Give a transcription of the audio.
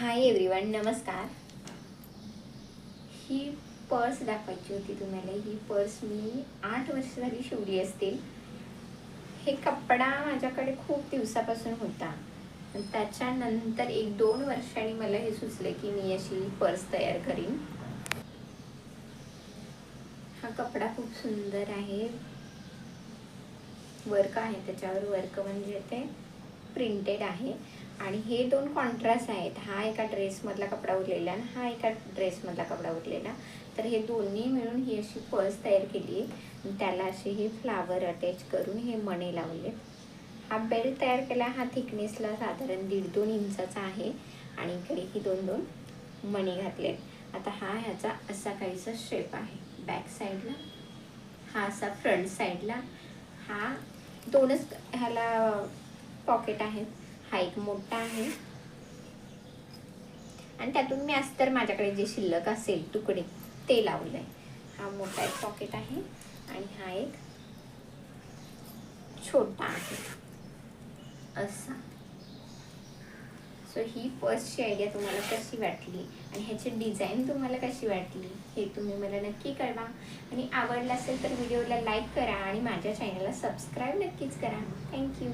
Hi everyone, नमस्कार. ही purse दाखवायची होती तुम्हाला. ही पर्स मी 8 वर्ष झाली शिवली असतील. हे कपडा माझ्याकडे खूप दिवसापासून होता. त्याच्यानंतर 1-2 वर्षांनी मला हे सुचले की मी अशी पर्स तयार करीन. हा कपडा खूप सुंदर आहे. वर्क आहे त्याच्यावर. वर्क म्हणजे ते प्रिंटेड आहे आणि हे 2 कॉन्ट्रास्ट आहेत. हा एका ड्रेसमधला कपडा उरलेला आणि हा एका ड्रेसमधला कपडा उरलेला. तर हे दोन्ही मिळून ही अशी पर्स तयार केली आहे. त्याला असे हे फ्लावर अटॅच करून हे मणी लावले. हा बेल्ट तयार केला. हा थिकनेसला साधारण 1.5-2 इंचाचा आहे आणि इकडे ही 2-2 मणी घातले. आता हा ह्याचा असा काहीसा शेप आहे. बॅक साईडला हा असा, फ्रंट साईडला हा 2च ह्याला पॉकेट आहे. हा एक मोठा आहे आणि त्यातून मी अस्तर माझ्याकडे जे शिल्लक असेल तुकडे ते लावलंय. हा मोठा एक पॉकेट आहे आणि हा एक छोटा आहे असा. सो ही पर्सची आयडिया तुम्हाला कशी वाटली आणि ह्याची डिझाईन तुम्हाला कशी वाटली हे तुम्ही मला नक्की कळवा. आणि आवडलं असेल तर व्हिडिओला लाईक करा आणि माझ्या चॅनलला सबस्क्राईब नक्कीच करा. थँक्यू.